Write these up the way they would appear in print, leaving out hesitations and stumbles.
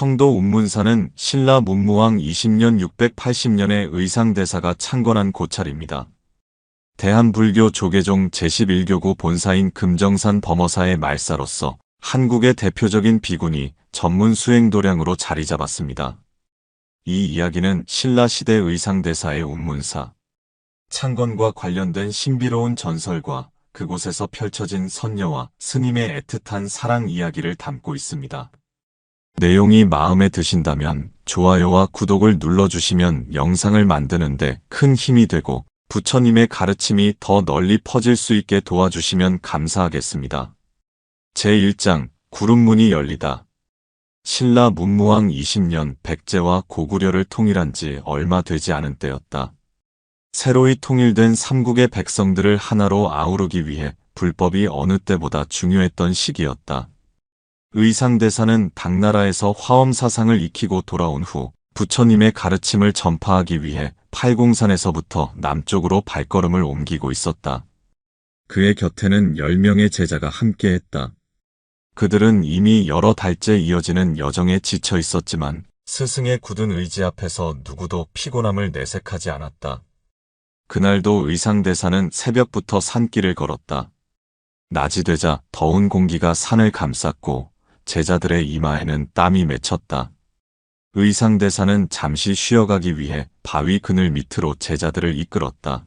청도 운문사는 신라 문무왕 20년 680년에 의상대사가 창건한 고찰입니다. 대한불교 조계종 제11교구 본사인 금정산 범어사의 말사로서 한국의 대표적인 비구니 전문 수행도량으로 자리 잡았습니다. 이 이야기는 신라시대 의상대사의 운문사 창건과 관련된 신비로운 전설과 그곳에서 펼쳐진 선녀와 스님의 애틋한 사랑 이야기를 담고 있습니다. 내용이 마음에 드신다면 좋아요와 구독을 눌러주시면 영상을 만드는데 큰 힘이 되고 부처님의 가르침이 더 널리 퍼질 수 있게 도와주시면 감사하겠습니다. 제1장 구름문이 열리다. 신라 문무왕 20년 백제와 고구려를 통일한 지 얼마 되지 않은 때였다. 새로이 통일된 삼국의 백성들을 하나로 아우르기 위해 불법이 어느 때보다 중요했던 시기였다. 의상대사는 당나라에서 화엄사상을 익히고 돌아온 후 부처님의 가르침을 전파하기 위해 팔공산에서부터 남쪽으로 발걸음을 옮기고 있었다. 그의 곁에는 10명의 제자가 함께했다. 그들은 이미 여러 달째 이어지는 여정에 지쳐 있었지만 스승의 굳은 의지 앞에서 누구도 피곤함을 내색하지 않았다. 그날도 의상대사는 새벽부터 산길을 걸었다. 낮이 되자 더운 공기가 산을 감쌌고 제자들의 이마에는 땀이 맺혔다. 의상대사는 잠시 쉬어가기 위해 바위 그늘 밑으로 제자들을 이끌었다.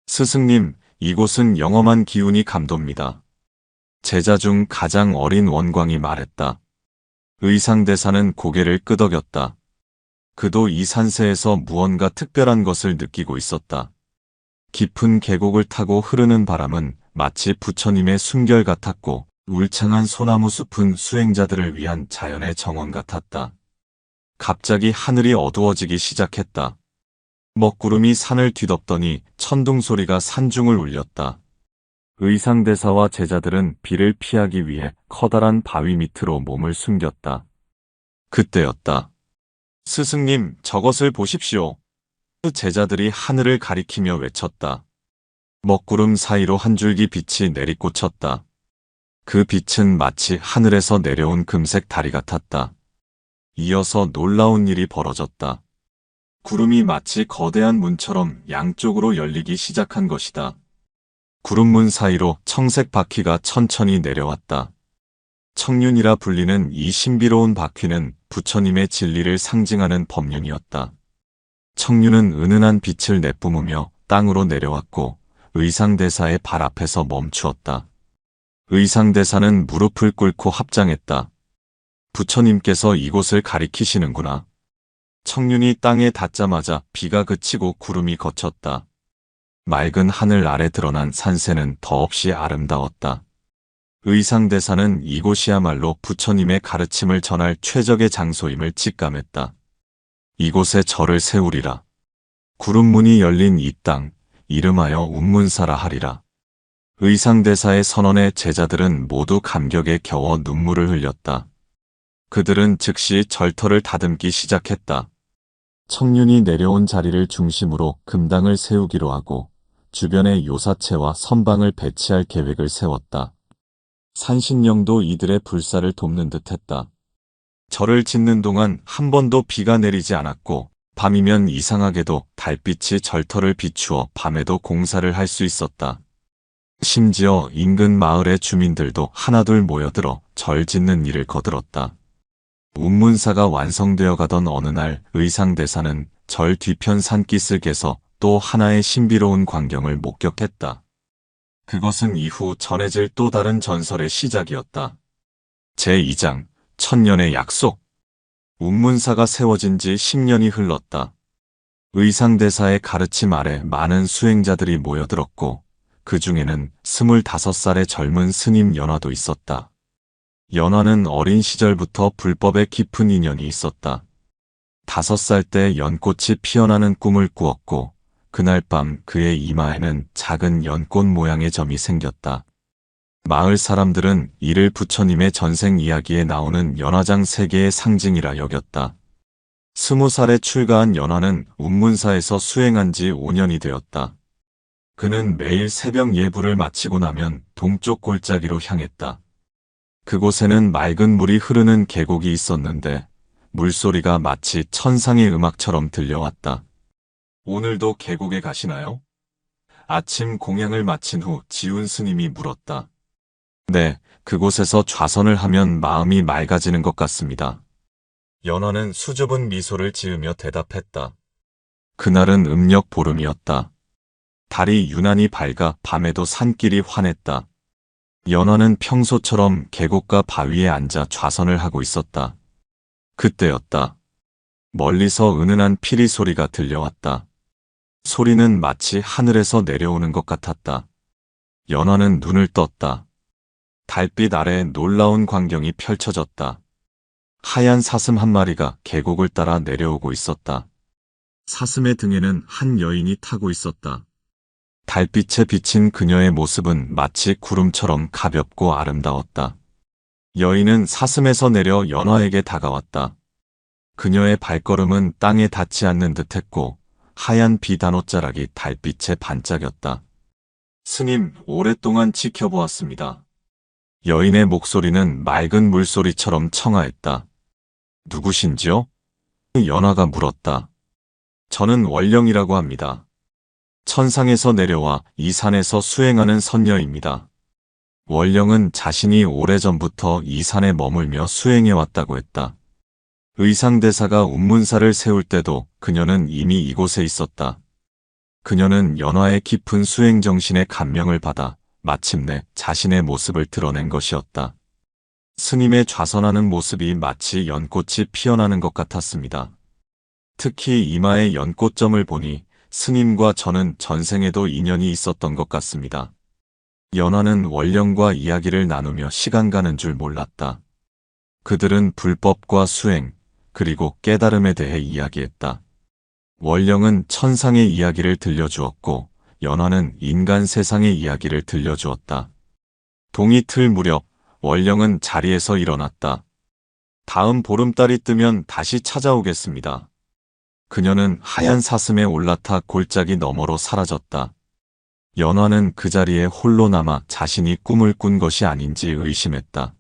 스승님, 이곳은 영험한 기운이 감돕니다. 제자 중 가장 어린 원광이 말했다. 의상대사는 고개를 끄덕였다. 그도 이 산세에서 무언가 특별한 것을 느끼고 있었다. 깊은 계곡을 타고 흐르는 바람은 마치 부처님의 숨결 같았고 울창한 소나무 숲은 수행자들을 위한 자연의 정원 같았다. 갑자기 하늘이 어두워지기 시작했다. 먹구름이 산을 뒤덮더니 천둥 소리가 산중을 울렸다. 의상대사와 제자들은 비를 피하기 위해 커다란 바위 밑으로 몸을 숨겼다. 그때였다. 스승님, 저것을 보십시오. 제자들이 하늘을 가리키며 외쳤다. 먹구름 사이로 한 줄기 빛이 내리꽂혔다. 그 빛은 마치 하늘에서 내려온 금색 다리 같았다. 이어서 놀라운 일이 벌어졌다. 구름이 마치 거대한 문처럼 양쪽으로 열리기 시작한 것이다. 구름문 사이로 청색 바퀴가 천천히 내려왔다. 청륜이라 불리는 이 신비로운 바퀴는 부처님의 진리를 상징하는 법륜이었다. 청륜은 은은한 빛을 내뿜으며 땅으로 내려왔고 의상대사의 발 앞에서 멈추었다. 의상대사는 무릎을 꿇고 합장했다. 부처님께서 이곳을 가리키시는구나. 청륜이 땅에 닿자마자 비가 그치고 구름이 걷혔다. 맑은 하늘 아래 드러난 산세는 더없이 아름다웠다. 의상대사는 이곳이야말로 부처님의 가르침을 전할 최적의 장소임을 직감했다. 이곳에 절을 세우리라. 구름문이 열린 이 땅, 이름하여 운문사라 하리라. 의상대사의 선언에 제자들은 모두 감격에 겨워 눈물을 흘렸다. 그들은 즉시 절터를 다듬기 시작했다. 청륜이 내려온 자리를 중심으로 금당을 세우기로 하고 주변에 요사체와 선방을 배치할 계획을 세웠다. 산신령도 이들의 불사를 돕는 듯했다. 절을 짓는 동안 한 번도 비가 내리지 않았고 밤이면 이상하게도 달빛이 절터를 비추어 밤에도 공사를 할 수 있었다. 심지어 인근 마을의 주민들도 하나둘 모여들어 절 짓는 일을 거들었다. 운문사가 완성되어 가던 어느 날 의상대사는 절 뒤편 산기슭에서 또 하나의 신비로운 광경을 목격했다. 그것은 이후 전해질 또 다른 전설의 시작이었다. 제2장 천년의 약속. 운문사가 세워진 지 10년이 흘렀다. 의상대사의 가르침 아래 많은 수행자들이 모여들었고 그 중에는 25살의 젊은 스님 연화도 있었다. 연화는 어린 시절부터 불법에 깊은 인연이 있었다. 5살 때 연꽃이 피어나는 꿈을 꾸었고 그날 밤 그의 이마에는 작은 연꽃 모양의 점이 생겼다. 마을 사람들은 이를 부처님의 전생 이야기에 나오는 연화장 세계의 상징이라 여겼다. 20살에 출가한 연화는 운문사에서 수행한 지 5년이 되었다. 그는 매일 새벽 예불을 마치고 나면 동쪽 골짜기로 향했다. 그곳에는 맑은 물이 흐르는 계곡이 있었는데 물소리가 마치 천상의 음악처럼 들려왔다. 오늘도 계곡에 가시나요? 아침 공양을 마친 후 지훈 스님이 물었다. 네, 그곳에서 좌선을 하면 마음이 맑아지는 것 같습니다. 연화는 수줍은 미소를 지으며 대답했다. 그날은 음력 보름이었다. 달이 유난히 밝아 밤에도 산길이 환했다. 연화는 평소처럼 계곡가 바위에 앉아 좌선을 하고 있었다. 그때였다. 멀리서 은은한 피리 소리가 들려왔다. 소리는 마치 하늘에서 내려오는 것 같았다. 연화는 눈을 떴다. 달빛 아래 놀라운 광경이 펼쳐졌다. 하얀 사슴 한 마리가 계곡을 따라 내려오고 있었다. 사슴의 등에는 한 여인이 타고 있었다. 달빛에 비친 그녀의 모습은 마치 구름처럼 가볍고 아름다웠다. 여인은 사슴에서 내려 연화에게 다가왔다. 그녀의 발걸음은 땅에 닿지 않는 듯했고 하얀 비단옷자락이 달빛에 반짝였다. 스님, 오랫동안 지켜보았습니다. 여인의 목소리는 맑은 물소리처럼 청아했다. 누구신지요? 연화가 물었다. 저는 월령이라고 합니다. 천상에서 내려와 이 산에서 수행하는 선녀입니다. 월령은 자신이 오래전부터 이 산에 머물며 수행해왔다고 했다. 의상대사가 운문사를 세울 때도 그녀는 이미 이곳에 있었다. 그녀는 연화의 깊은 수행 정신에 감명을 받아 마침내 자신의 모습을 드러낸 것이었다. 스님의 좌선하는 모습이 마치 연꽃이 피어나는 것 같았습니다. 특히 이마에 연꽃점을 보니 스님과 저는 전생에도 인연이 있었던 것 같습니다. 연화는 월령과 이야기를 나누며 시간 가는 줄 몰랐다. 그들은 불법과 수행, 그리고 깨달음에 대해 이야기했다. 월령은 천상의 이야기를 들려주었고 연화는 인간 세상의 이야기를 들려주었다. 동이 틀 무렵 월령은 자리에서 일어났다. 다음 보름달이 뜨면 다시 찾아오겠습니다. 그녀는 하얀 사슴에 올라타 골짜기 너머로 사라졌다. 연화는 그 자리에 홀로 남아 자신이 꿈을 꾼 것이 아닌지 의심했다.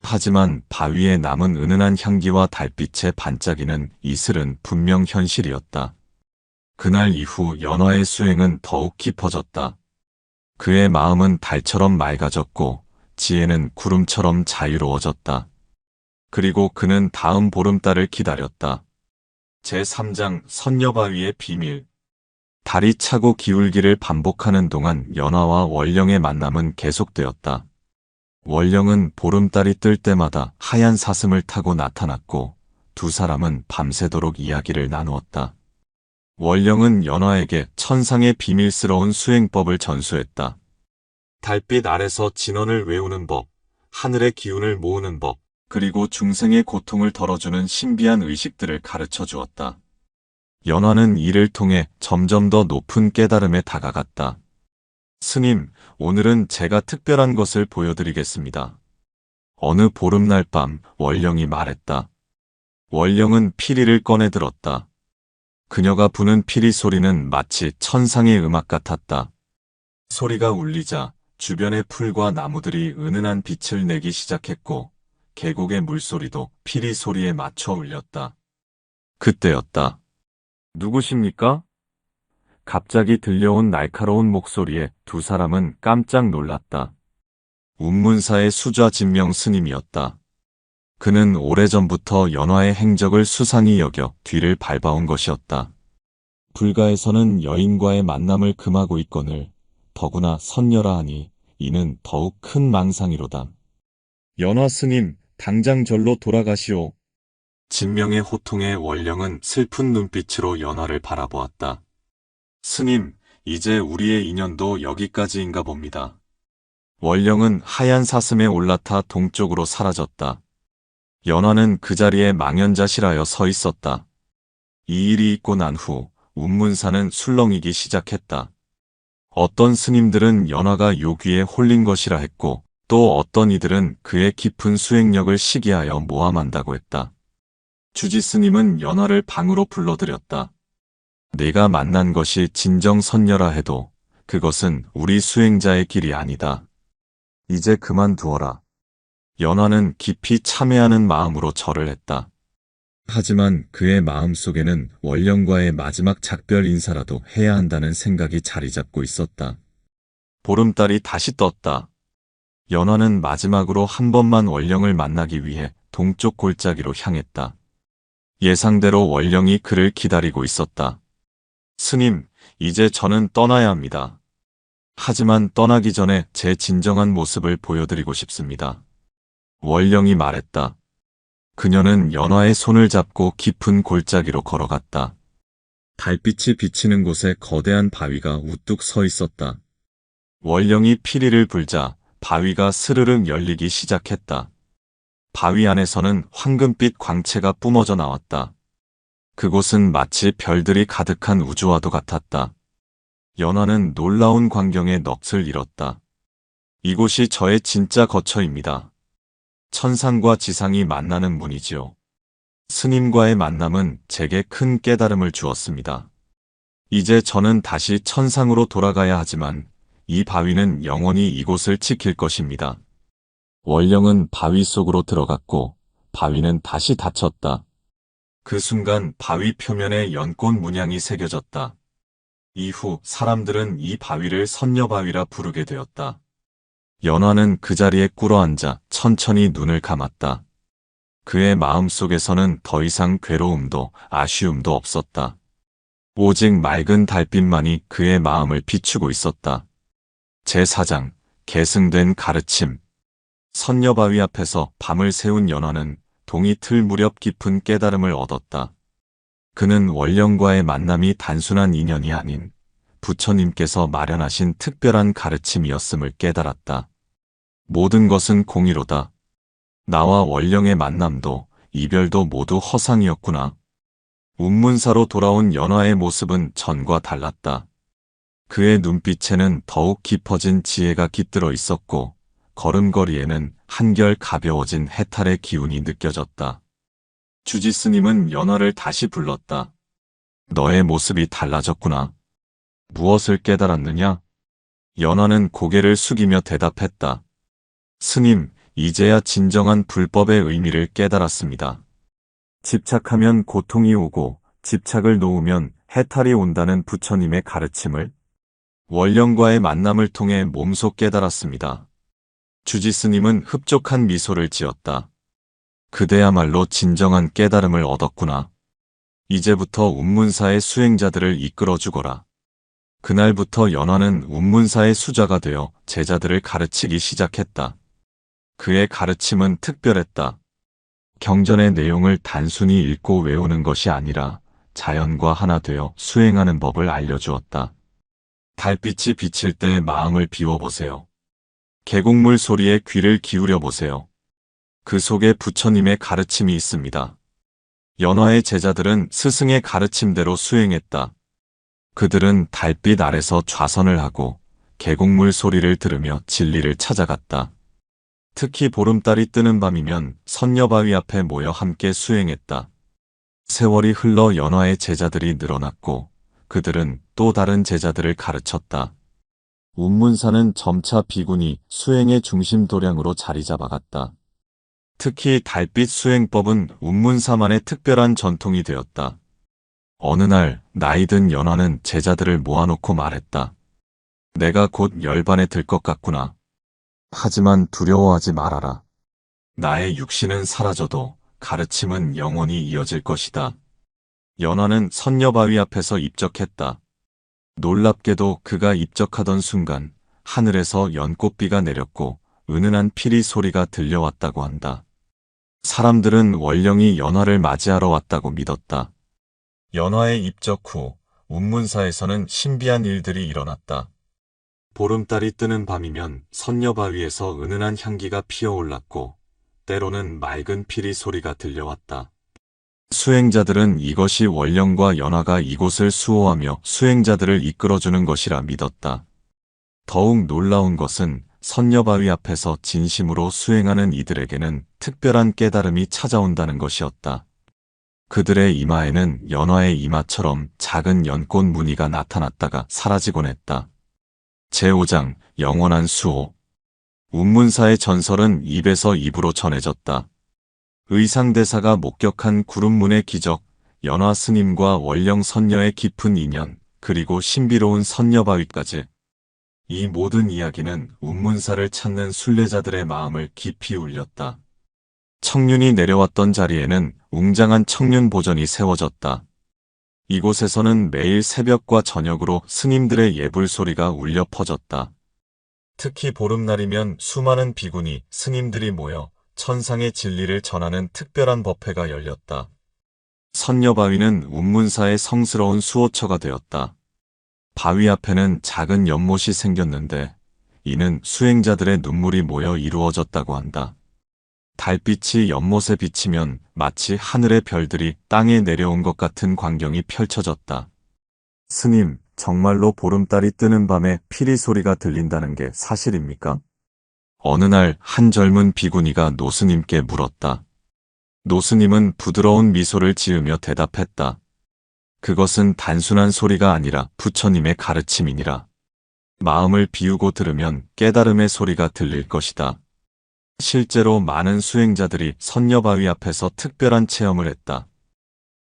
하지만 바위에 남은 은은한 향기와 달빛의 반짝이는 이슬은 분명 현실이었다. 그날 이후 연화의 수행은 더욱 깊어졌다. 그의 마음은 달처럼 맑아졌고 지혜는 구름처럼 자유로워졌다. 그리고 그는 다음 보름달을 기다렸다. 제3장 선녀바위의 비밀. 달이 차고 기울기를 반복하는 동안 연화와 월령의 만남은 계속되었다. 월령은 보름달이 뜰 때마다 하얀 사슴을 타고 나타났고 두 사람은 밤새도록 이야기를 나누었다. 월령은 연화에게 천상의 비밀스러운 수행법을 전수했다. 달빛 아래서 진언을 외우는 법, 하늘의 기운을 모으는 법, 그리고 중생의 고통을 덜어주는 신비한 의식들을 가르쳐 주었다. 연화는 이를 통해 점점 더 높은 깨달음에 다가갔다. 스님, 오늘은 제가 특별한 것을 보여드리겠습니다. 어느 보름날 밤 월령이 말했다. 월령은 피리를 꺼내 들었다. 그녀가 부는 피리 소리는 마치 천상의 음악 같았다. 소리가 울리자 주변의 풀과 나무들이 은은한 빛을 내기 시작했고 계곡의 물소리도 피리 소리에 맞춰 울렸다. 그때였다. 누구십니까? 갑자기 들려온 날카로운 목소리에 두 사람은 깜짝 놀랐다. 운문사의 수좌 진명 스님이었다. 그는 오래전부터 연화의 행적을 수상히 여겨 뒤를 밟아온 것이었다. 불가에서는 여인과의 만남을 금하고 있거늘 더구나 선녀라 하니 이는 더욱 큰 망상이로다. 연화 스님, 당장 절로 돌아가시오. 진명의 호통에 월령은 슬픈 눈빛으로 연화를 바라보았다. 스님, 이제 우리의 인연도 여기까지인가 봅니다. 월령은 하얀 사슴에 올라타 동쪽으로 사라졌다. 연화는 그 자리에 망연자실하여 서 있었다. 이 일이 있고 난 후 운문사는 술렁이기 시작했다. 어떤 스님들은 연화가 요귀에 홀린 것이라 했고 또 어떤 이들은 그의 깊은 수행력을 시기하여 모함한다고 했다. 주지 스님은 연화를 방으로 불러들였다. 네가 만난 것이 진정 선녀라 해도 그것은 우리 수행자의 길이 아니다. 이제 그만두어라. 연화는 깊이 참회하는 마음으로 절을 했다. 하지만 그의 마음속에는 원령과의 마지막 작별 인사라도 해야 한다는 생각이 자리 잡고 있었다. 보름달이 다시 떴다. 연화는 마지막으로 한 번만 원령을 만나기 위해 동쪽 골짜기로 향했다. 예상대로 원령이 그를 기다리고 있었다. 스님, 이제 저는 떠나야 합니다. 하지만 떠나기 전에 제 진정한 모습을 보여드리고 싶습니다. 원령이 말했다. 그녀는 연화의 손을 잡고 깊은 골짜기로 걸어갔다. 달빛이 비치는 곳에 거대한 바위가 우뚝 서 있었다. 원령이 피리를 불자 바위가 스르륵 열리기 시작했다. 바위 안에서는 황금빛 광채가 뿜어져 나왔다. 그곳은 마치 별들이 가득한 우주와도 같았다. 연화는 놀라운 광경에 넋을 잃었다. 이곳이 저의 진짜 거처입니다. 천상과 지상이 만나는 문이지요. 스님과의 만남은 제게 큰 깨달음을 주었습니다. 이제 저는 다시 천상으로 돌아가야 하지만 이 바위는 영원히 이곳을 지킬 것입니다. 원령은 바위 속으로 들어갔고 바위는 다시 닫혔다. 그 순간 바위 표면에 연꽃 문양이 새겨졌다. 이후 사람들은 이 바위를 선녀바위라 부르게 되었다. 연화는 그 자리에 꿇어앉아 천천히 눈을 감았다. 그의 마음속에서는 더 이상 괴로움도 아쉬움도 없었다. 오직 맑은 달빛만이 그의 마음을 비추고 있었다. 제4장, 계승된 가르침. 선녀바위 앞에서 밤을 새운 연화는 동이 틀 무렵 깊은 깨달음을 얻었다. 그는 원령과의 만남이 단순한 인연이 아닌 부처님께서 마련하신 특별한 가르침이었음을 깨달았다. 모든 것은 공의로다. 나와 원령의 만남도 이별도 모두 허상이었구나. 운문사로 돌아온 연화의 모습은 전과 달랐다. 그의 눈빛에는 더욱 깊어진 지혜가 깃들어 있었고 걸음걸이에는 한결 가벼워진 해탈의 기운이 느껴졌다. 주지스님은 연화를 다시 불렀다. 너의 모습이 달라졌구나. 무엇을 깨달았느냐? 연화는 고개를 숙이며 대답했다. 스님, 이제야 진정한 불법의 의미를 깨달았습니다. 집착하면 고통이 오고 집착을 놓으면 해탈이 온다는 부처님의 가르침을 원령과의 만남을 통해 몸소 깨달았습니다. 주지스님은 흡족한 미소를 지었다. 그대야말로 진정한 깨달음을 얻었구나. 이제부터 운문사의 수행자들을 이끌어주거라. 그날부터 연화는 운문사의 수자가 되어 제자들을 가르치기 시작했다. 그의 가르침은 특별했다. 경전의 내용을 단순히 읽고 외우는 것이 아니라 자연과 하나 되어 수행하는 법을 알려주었다. 달빛이 비칠 때 마음을 비워보세요. 계곡물 소리에 귀를 기울여 보세요. 그 속에 부처님의 가르침이 있습니다. 연화의 제자들은 스승의 가르침대로 수행했다. 그들은 달빛 아래서 좌선을 하고 계곡물 소리를 들으며 진리를 찾아갔다. 특히 보름달이 뜨는 밤이면 선녀바위 앞에 모여 함께 수행했다. 세월이 흘러 연화의 제자들이 늘어났고 그들은 또 다른 제자들을 가르쳤다. 운문사는 점차 비구니 수행의 중심 도량으로 자리 잡아갔다. 특히 달빛 수행법은 운문사만의 특별한 전통이 되었다. 어느 날 나이든 연화는 제자들을 모아놓고 말했다. 내가 곧 열반에 들 것 같구나. 하지만 두려워하지 말아라. 나의 육신은 사라져도 가르침은 영원히 이어질 것이다. 연화는 선녀바위 앞에서 입적했다. 놀랍게도 그가 입적하던 순간 하늘에서 연꽃비가 내렸고 은은한 피리 소리가 들려왔다고 한다. 사람들은 원령이 연화를 맞이하러 왔다고 믿었다. 연화의 입적 후 운문사에서는 신비한 일들이 일어났다. 보름달이 뜨는 밤이면 선녀바위에서 은은한 향기가 피어올랐고 때로는 맑은 피리 소리가 들려왔다. 수행자들은 이것이 원령과 연화가 이곳을 수호하며 수행자들을 이끌어주는 것이라 믿었다. 더욱 놀라운 것은 선녀바위 앞에서 진심으로 수행하는 이들에게는 특별한 깨달음이 찾아온다는 것이었다. 그들의 이마에는 연화의 이마처럼 작은 연꽃 무늬가 나타났다가 사라지곤 했다. 제5장 영원한 수호. 운문사의 전설은 입에서 입으로 전해졌다. 의상대사가 목격한 구름문의 기적, 연화 스님과 원령 선녀의 깊은 인연, 그리고 신비로운 선녀바위까지. 이 모든 이야기는 운문사를 찾는 순례자들의 마음을 깊이 울렸다. 청륜이 내려왔던 자리에는 웅장한 청륜 보전이 세워졌다. 이곳에서는 매일 새벽과 저녁으로 스님들의 예불 소리가 울려 퍼졌다. 특히 보름날이면 수많은 비구니, 스님들이 모여 천상의 진리를 전하는 특별한 법회가 열렸다. 선녀바위는 운문사의 성스러운 수호처가 되었다. 바위 앞에는 작은 연못이 생겼는데 이는 수행자들의 눈물이 모여 이루어졌다고 한다. 달빛이 연못에 비치면 마치 하늘의 별들이 땅에 내려온 것 같은 광경이 펼쳐졌다. 스님, 정말로 보름달이 뜨는 밤에 피리 소리가 들린다는 게 사실입니까? 어느 날 한 젊은 비구니가 노스님께 물었다. 노스님은 부드러운 미소를 지으며 대답했다. 그것은 단순한 소리가 아니라 부처님의 가르침이니라. 마음을 비우고 들으면 깨달음의 소리가 들릴 것이다. 실제로 많은 수행자들이 선녀바위 앞에서 특별한 체험을 했다.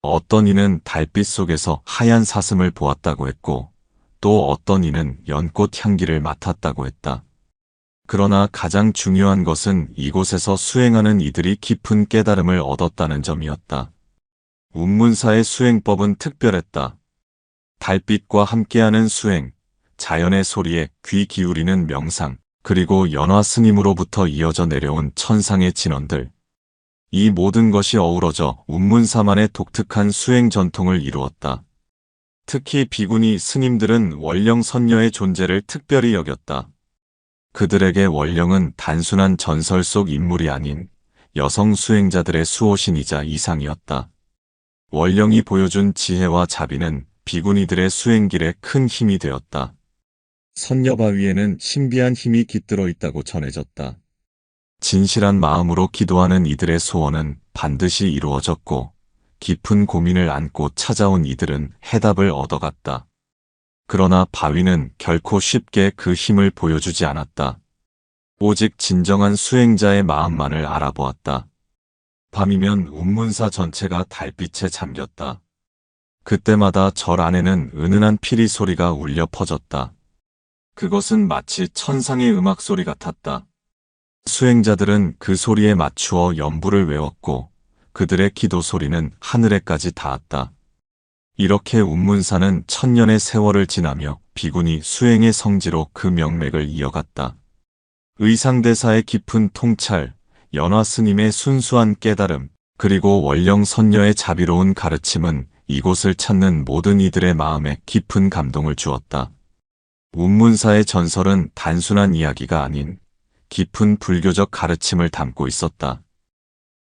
어떤 이는 달빛 속에서 하얀 사슴을 보았다고 했고, 또 어떤 이는 연꽃 향기를 맡았다고 했다. 그러나 가장 중요한 것은 이곳에서 수행하는 이들이 깊은 깨달음을 얻었다는 점이었다. 운문사의 수행법은 특별했다. 달빛과 함께하는 수행, 자연의 소리에 귀 기울이는 명상, 그리고 연화 스님으로부터 이어져 내려온 천상의 진언들. 이 모든 것이 어우러져 운문사만의 독특한 수행 전통을 이루었다. 특히 비구니 스님들은 원령 선녀의 존재를 특별히 여겼다. 그들에게 원령은 단순한 전설 속 인물이 아닌 여성 수행자들의 수호신이자 이상이었다. 원령이 보여준 지혜와 자비는 비구니들의 수행길에 큰 힘이 되었다. 선녀바위에는 신비한 힘이 깃들어 있다고 전해졌다. 진실한 마음으로 기도하는 이들의 소원은 반드시 이루어졌고, 깊은 고민을 안고 찾아온 이들은 해답을 얻어갔다. 그러나 바위는 결코 쉽게 그 힘을 보여주지 않았다. 오직 진정한 수행자의 마음만을 알아보았다. 밤이면 운문사 전체가 달빛에 잠겼다. 그때마다 절 안에는 은은한 피리 소리가 울려 퍼졌다. 그것은 마치 천상의 음악 소리 같았다. 수행자들은 그 소리에 맞추어 연부를 외웠고 그들의 기도 소리는 하늘에까지 닿았다. 이렇게 운문사는 천년의 세월을 지나며 비구니 수행의 성지로 그 명맥을 이어갔다. 의상대사의 깊은 통찰, 연화 스님의 순수한 깨달음, 그리고 원령 선녀의 자비로운 가르침은 이곳을 찾는 모든 이들의 마음에 깊은 감동을 주었다. 운문사의 전설은 단순한 이야기가 아닌 깊은 불교적 가르침을 담고 있었다.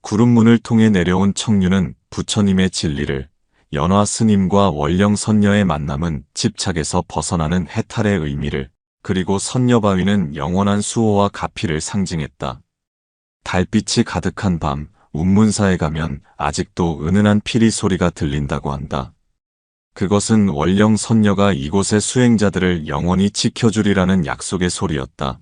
구름문을 통해 내려온 청륜은 부처님의 진리를, 연화 스님과 원령 선녀의 만남은 집착에서 벗어나는 해탈의 의미를, 그리고 선녀바위는 영원한 수호와 가피를 상징했다. 달빛이 가득한 밤, 운문사에 가면 아직도 은은한 피리 소리가 들린다고 한다. 그것은 원령 선녀가 이곳의 수행자들을 영원히 지켜주리라는 약속의 소리였다.